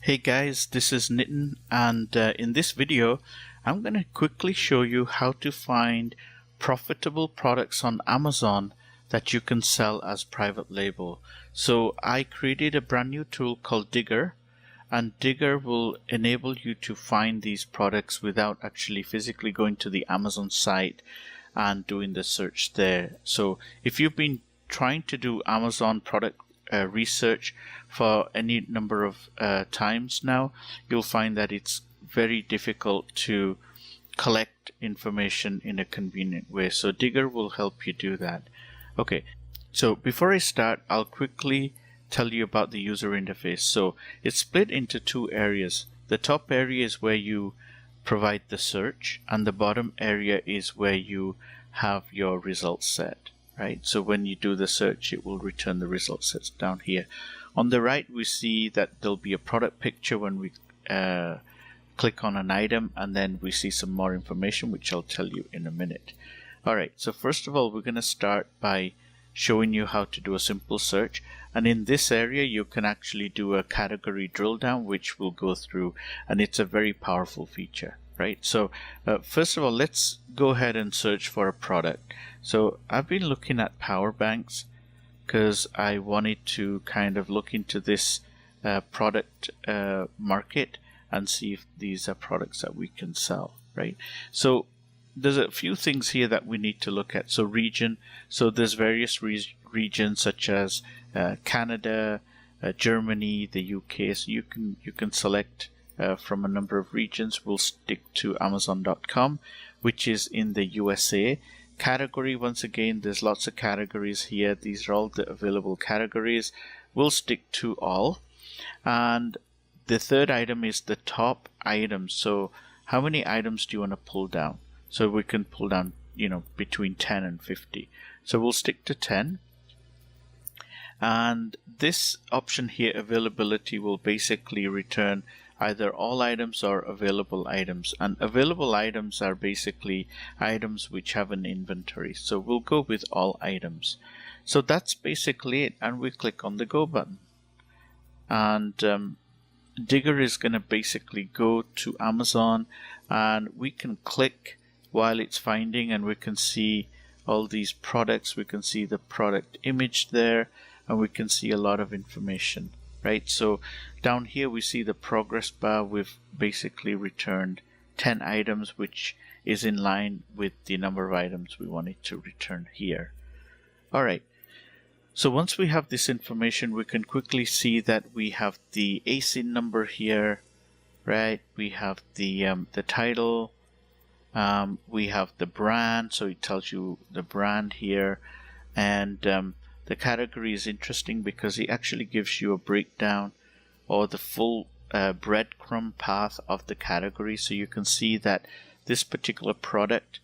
Hey guys, this is Nitin, and in this video I'm going to quickly show you how to find profitable products on Amazon that you can sell as private label. So I created a brand new tool called Diggarr, and Diggarr will enable you to find these products without actually physically going to the Amazon site and doing the search there. So if you've been trying to do Amazon product research for any number of times now, you'll find that it's very difficult to collect information in a convenient way. So Diggarr will help you do that. Okay, so before I start, I'll quickly tell you about the user interface. So it's split into two areas. The top area is where you provide the search, and the bottom area is where you have your results set. Right, so when you do the search, it will return the result sets down here. On the right, we see that there'll be a product picture when we click on an item, and then we see some more information, which I'll tell you in a minute. All right, so first of all, we're going to start by showing you how to do a simple search. And in this area, you can actually do a category drill down, which we'll go through, and it's a very powerful feature. Right, so first of all, let's go ahead and search for a product. So I've been looking at power banks because I wanted to kind of look into this product market and see if these are products that we can sell. Right, so there's a few things here that we need to look at. So region, so there's various regions such as Canada, Germany, the UK. So you can select from a number of regions. We'll stick to Amazon.com, which is in the USA. Category, once again, there's lots of categories here. These are all the available categories. We'll stick to all. And the third item is the top items. So how many items do you want to pull down? So we can pull down, between 10 and 50. So we'll stick to 10. And this option here, availability, will basically return either all items or available items. And available items are basically items which have an inventory. So we'll go with all items. So that's basically it. And we click on the go button. And Diggarr is going to basically go to Amazon, and we can click while it's finding, and we can see all these products. We can see the product image there, and we can see a lot of information. Right, so down here we see the progress bar. We've basically returned 10 items, which is in line with the number of items we wanted to return here. All right, so once we have this information, we can quickly see that we have the ASIN number here. Right, we have the title, we have the brand, so it tells you the brand here, and the category is interesting because it actually gives you a breakdown or the full breadcrumb path of the category. So you can see that this particular product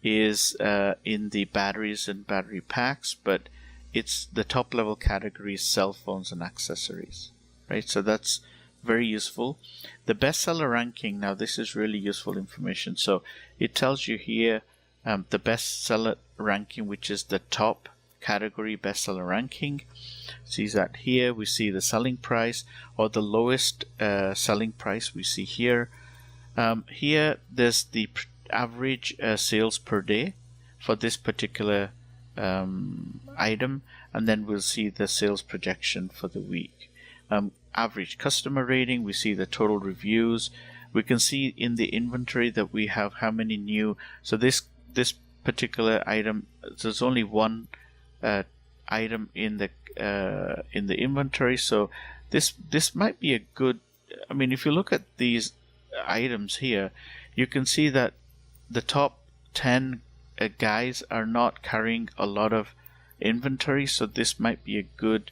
is in the batteries and battery packs, but it's the top level category is cell phones and accessories. Right, so that's very useful. The bestseller ranking, now this is really useful information. So it tells you here the bestseller ranking, which is the top category bestseller ranking. See that here. We see the selling price or the lowest selling price we see here. Here there's the average sales per day for this particular item, and then we'll see the sales projection for the week. Average customer rating, we see the total reviews. We can see in the inventory that we have how many new. So this particular item, there's only one item in the inventory. So this might be a good. I mean, if you look at these items here, you can see that the top 10 guys are not carrying a lot of inventory. So this might be a good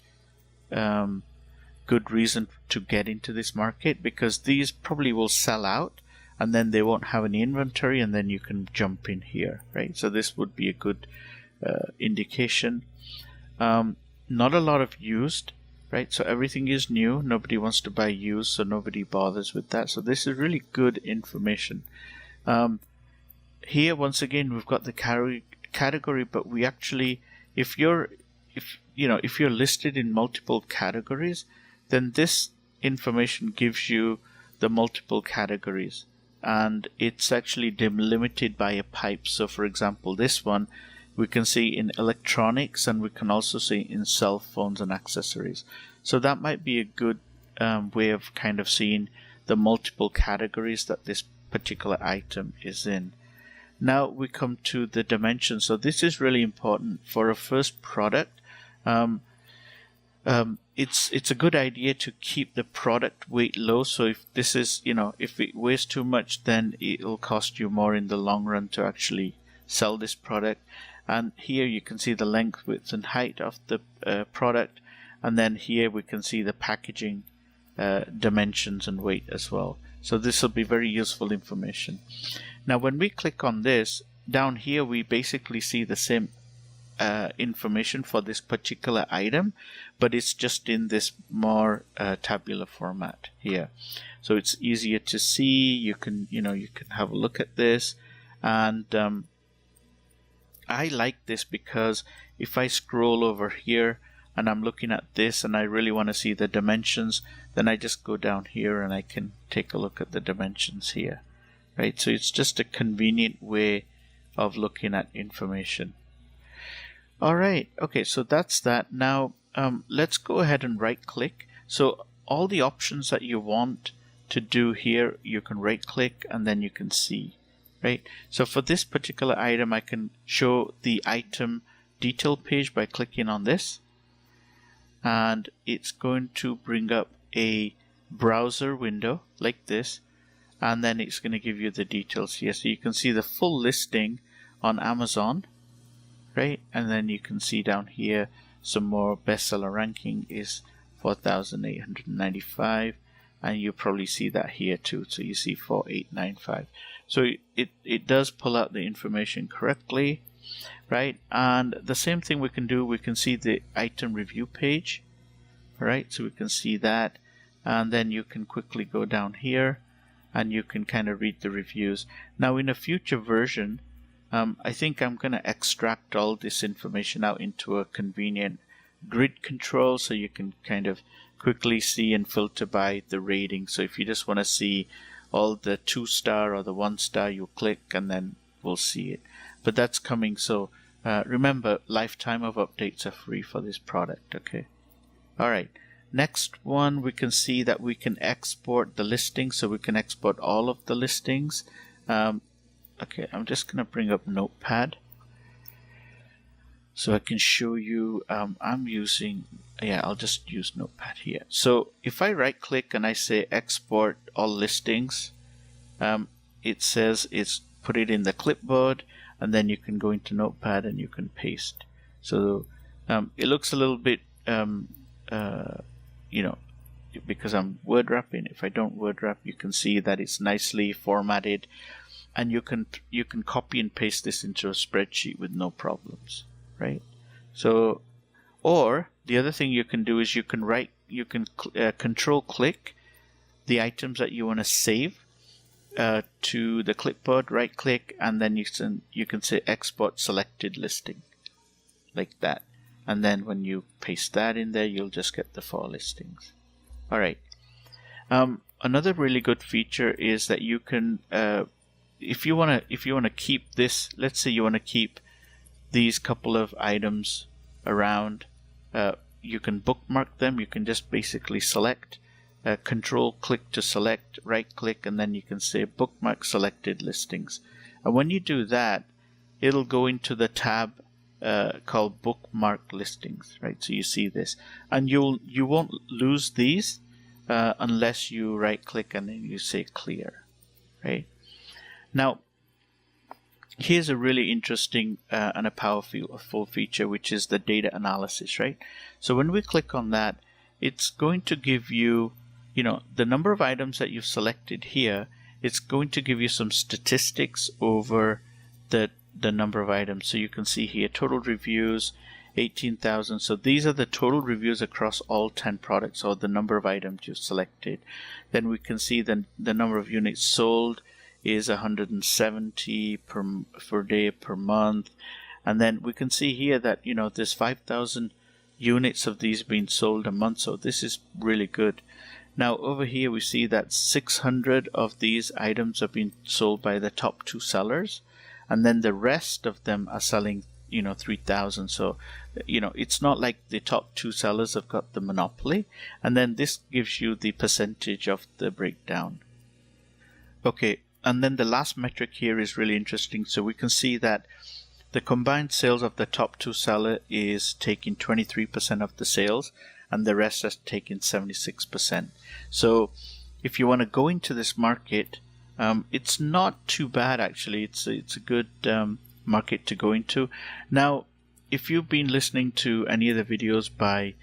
reason to get into this market, because these probably will sell out and then they won't have any inventory, and then you can jump in here. Right, so this would be a good indication. Not a lot of used, right? So everything is new. Nobody wants to buy used, so nobody bothers with that. So this is really good information. Here, once again, we've got the category, but we actually, if you're listed in multiple categories, then this information gives you the multiple categories, and it's actually delimited by a pipe. So for example, this one we can see in electronics, and we can also see in cell phones and accessories. So that might be a good way of kind of seeing the multiple categories that this particular item is in. Now we come to the dimensions. So this is really important for a first product. It's a good idea to keep the product weight low. So if this is, if it weighs too much, then it'll cost you more in the long run to actually sell this product. And here you can see the length, width, and height of the product. And then here we can see the packaging dimensions and weight as well. So this will be very useful information. Now when we click on this, down here we basically see the same information for this particular item, but it's just in this more tabular format here. So it's easier to see. You can have a look at this, and I like this because if I scroll over here and I'm looking at this and I really want to see the dimensions, then I just go down here and I can take a look at the dimensions here, right? So it's just a convenient way of looking at information. All right, okay, so that's that. Now let's go ahead and right click. So all the options that you want to do here, you can right click and then you can see, right? So for this particular item, I can show the item detail page by clicking on this, and it's going to bring up a browser window like this, and then it's going to give you the details here. So you can see the full listing on Amazon, right? And then you can see down here some more. Bestseller ranking is 4,895, and you probably see that here too. So you see 4,895. So it does pull out the information correctly, right? And the same thing we can do, we can see the item review page, right? So we can see that, and then you can quickly go down here and you can kind of read the reviews. Now in a future version, I think I'm going to extract all this information out into a convenient grid control, so you can kind of quickly see and filter by the rating. So if you just want to see all the 2-star or the 1-star, you click and then we'll see it. But that's coming. So remember, lifetime of updates are free for this product. Okay. All right. Next one, we can see that we can export the listings. So we can export all of the listings. Okay, I'm just going to bring up Notepad so I can show you. I'll just use Notepad here. So if I right click and I say export all listings, it says it's put it in the clipboard, and then you can go into Notepad and you can paste. So it looks a little bit, because I'm word wrapping. If I don't word wrap, you can see that it's nicely formatted, and you can copy and paste this into a spreadsheet with no problems, right? So, or the other thing you can do is you can control click the items that you want to save to the clipboard, right click, and then you can say export selected listing like that, and then when you paste that in there, you'll just get the 4 listings. All right. Another really good feature is that you can if you want to keep this, let's say you want to keep these couple of items around, you can bookmark them. You can just basically select, control click to select, right click, and then you can say bookmark selected listings. And when you do that, it'll go into the tab called bookmark listings, right? So you see this, and you won't lose these unless you right click and then you say clear, right? Now, here's a really interesting and a powerful feature, which is the data analysis, right? So when we click on that, it's going to give you, the number of items that you've selected here. It's going to give you some statistics over the number of items. So you can see here, total reviews, 18,000. So these are the total reviews across all 10 products, or the number of items you've selected. Then we can see the number of units sold is 170 per day per month, and then we can see here that there's 5,000 units of these being sold a month, so this is really good. Now over here we see that 600 of these items have been sold by the top 2 sellers, and then the rest of them are selling 3,000. So it's not like the top 2 sellers have got the monopoly. And then this gives you the percentage of the breakdown. Okay, and then the last metric here is really interesting. So we can see that the combined sales of the top 2 seller is taking 23% of the sales, and the rest has taken 76%. So if you want to go into this market, it's not too bad actually. It's a good market to go into. Now, if you've been listening to any of the videos by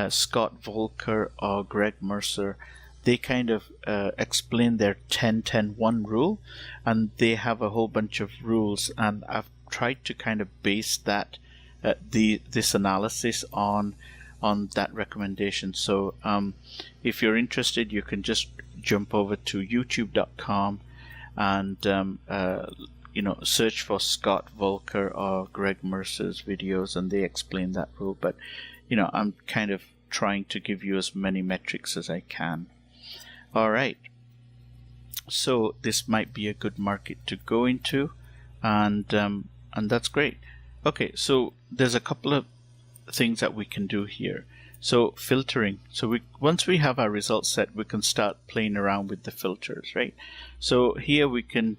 Scott Volker or Greg Mercer, they kind of explain their 10-10-1 rule, and they have a whole bunch of rules, and I've tried to kind of base that this analysis on that recommendation. So if you're interested, you can just jump over to youtube.com and search for Scott Volker or Greg Mercer's videos, and they explain that rule. But I'm kind of trying to give you as many metrics as I can. All right, so this might be a good market to go into, and that's great. Okay, so there's a couple of things that we can do here. So filtering. So once we have our results set, we can start playing around with the filters, right? So here we can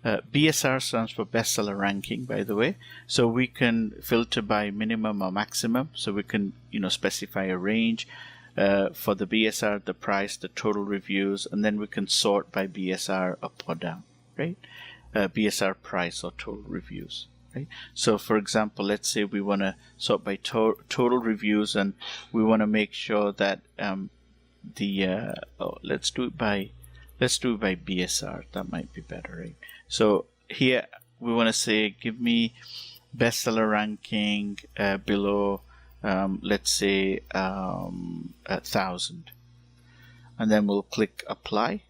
BSR stands for bestseller ranking, by the way. So we can filter by minimum or maximum. So we can specify a range for the BSR, the price, the total reviews, and then we can sort by BSR up or down, right? BSR price or total reviews. Right? So for example, let's say we want to sort by total reviews, and we want to make sure that let's do it by BSR. That might be better, right? So here we want to say give me bestseller ranking below let's say 1,000, and then we'll click apply,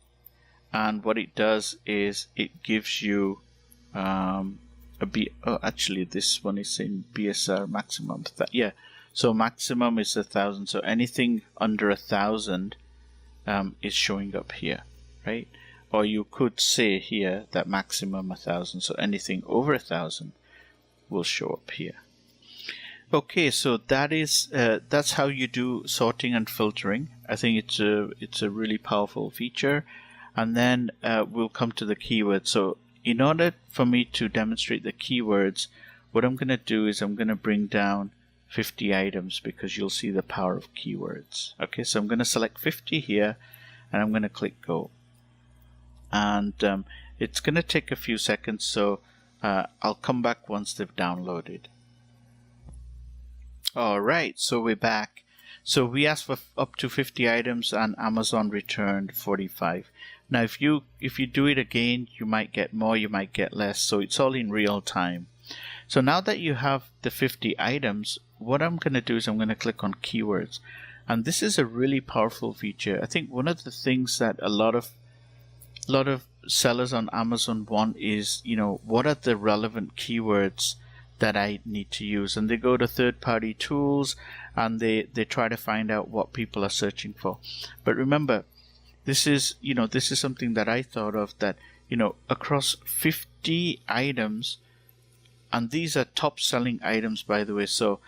and what it does is it gives you actually this one is in BSR maximum. So maximum is 1,000. So anything under 1,000 is showing up here, right? Or you could say here that maximum 1,000. So anything over 1,000 will show up here. Okay, so that's how you do sorting and filtering. I think it's a really powerful feature. And then we'll come to the keywords. So in order for me to demonstrate the keywords, what I'm going to do is I'm going to bring down 50 items, because you'll see the power of keywords. Okay, so I'm going to select 50 here, and I'm going to click go. And it's going to take a few seconds, so I'll come back once they've downloaded. Alright, so we're back. So we asked for up to 50 items, and Amazon returned 45. Now if you do it again, you might get more, you might get less, so it's all in real time. So now that you have the 50 items, what I'm going to do is I'm going to click on keywords, and this is a really powerful feature. I think one of the things that a lot of sellers on Amazon want is, what are the relevant keywords that I need to use, and they go to third-party tools and they try to find out what people are searching for. But remember, this is something that I thought of, that across 50 items, and these are top selling items, by the way. So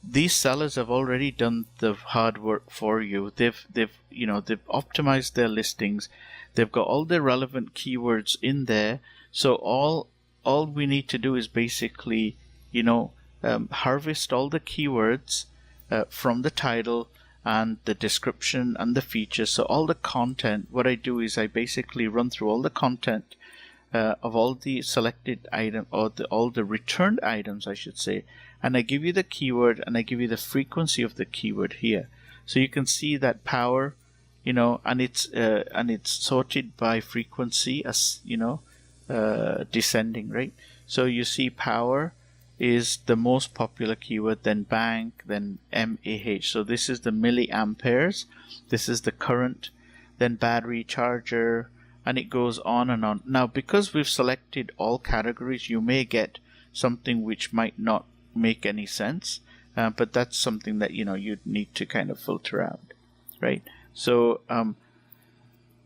these sellers have already done the hard work for you. They've optimized their listings. They've got all the relevant keywords in there. So all we need to do is basically harvest all the keywords from the title and the description and the features. So all the content, what I do is I basically run through all the content of all the selected item, or all the returned items, I should say, and I give you the keyword and I give you the frequency of the keyword here. So you can see that power, and it's sorted by frequency as descending, right? So you see power is the most popular keyword, then bank, then mAh. So this is the milliamperes, this is the current, then battery, charger, and it goes on and on. Now, because we've selected all categories, you may get something which might not make any sense, but that's something that you'd need to kind of filter out, right? So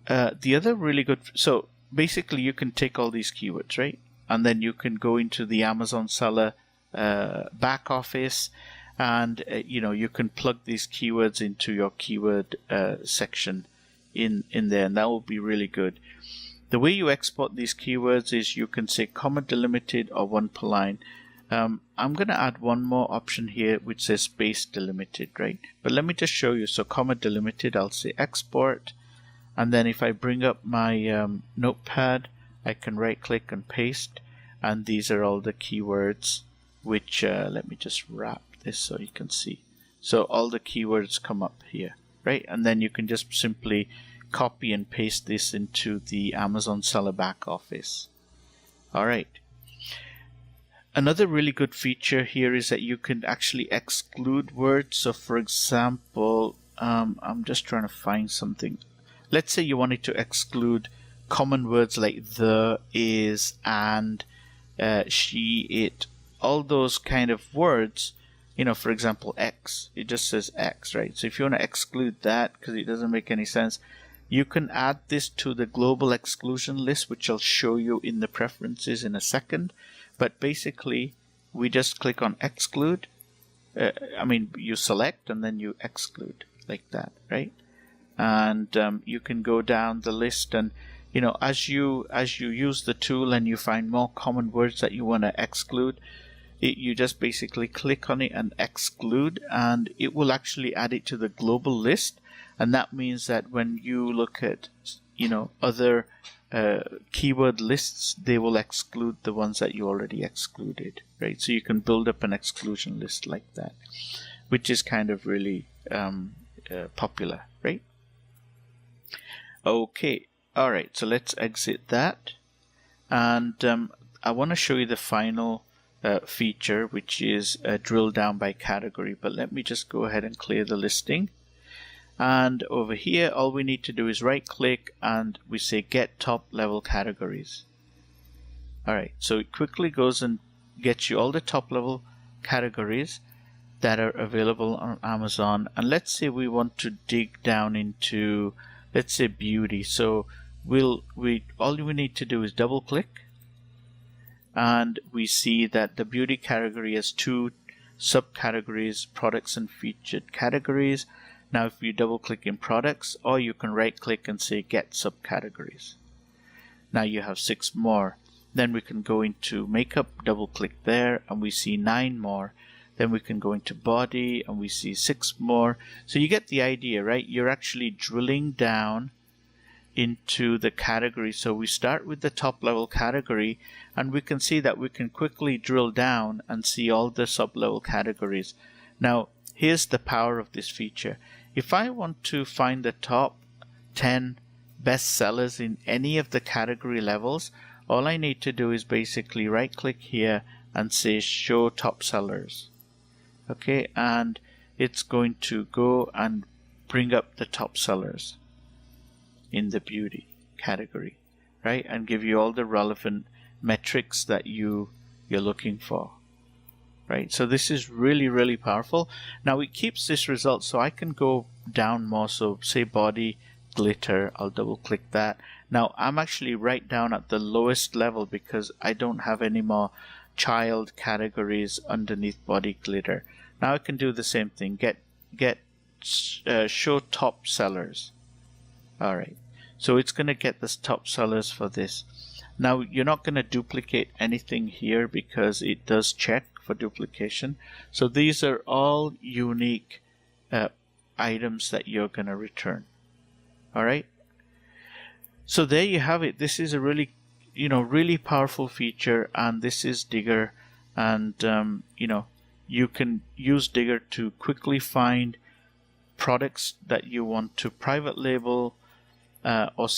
the other really good, so basically you can take all these keywords, right? And then you can go into the Amazon seller back office, and you can plug these keywords into your keyword section in there, and that will be really good. The way you export these keywords is you can say comma delimited or one per line. I'm going to add one more option here which says space delimited, right? But let me just show you. So comma delimited, I'll say export, and then if I bring up my notepad, I can right click and paste, and these are all the keywords which let me just wrap this so you can see. So all the keywords come up here, right? And then you can just simply copy and paste this into the Amazon seller back office. All right. Another really good feature here is that you can actually exclude words. So for example, I'm just trying to find something. Let's say you wanted to exclude common words like the, is, and, she, it, all those kind of words. For example, X, it just says X, right? So if you want to exclude that because it doesn't make any sense, you can add this to the global exclusion list, which I'll show you in the preferences in a second. But basically, we just click on exclude. You select and then you exclude like that, right? And you can go down the list, and as you use the tool and you find more common words that you want to exclude, you just basically click on it and exclude, and it will actually add it to the global list. And that means that when you look at other keyword lists, they will exclude the ones that you already excluded, right? So you can build up an exclusion list like that, which is kind of really popular, right? Okay, all right, so let's exit that, and I want to show you the final feature, which is drill down by category. But let me just go ahead and clear the listing. And over here, all we need to do is right click and we say get top level categories. Alright, so it quickly goes and gets you all the top level categories that are available on Amazon. And let's say we want to dig down into, let's say, beauty. So all we need to do is double click, and we see that the beauty category has two subcategories, products and featured categories. Now if you double click in products, or you can right click and say get subcategories. Now you have 6 more. Then we can go into makeup, double click there, and we see 9 more. Then we can go into body and we see 6 more. So you get the idea, right? You're actually drilling down into the category. So we start with the top level category, and we can see that we can quickly drill down and see all the sub level categories. Now here's the power of this feature. If I want to find the top 10 best sellers in any of the category levels, all I need to do is basically right click here and say show top sellers. Okay, and it's going to go and bring up the top sellers in the beauty category, right? And give you all the relevant metrics that you're looking for. Right, so this is really, really powerful. Now it keeps this result, so I can go down more. So say body, glitter, I'll double click that. Now I'm actually right down at the lowest level because I don't have any more child categories underneath body glitter. Now I can do the same thing, show top sellers. Alright, so it's going to get the top sellers for this. Now you're not going to duplicate anything here because it does check for duplication. So these are all unique items that you're going to return. All right. So there you have it. This is a really, really powerful feature, and this is Diggarr. And you can use Diggarr to quickly find products that you want to private label, or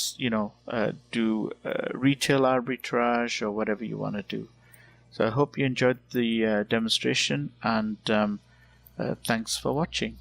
do retail arbitrage or whatever you want to do. So I hope you enjoyed the demonstration, and thanks for watching.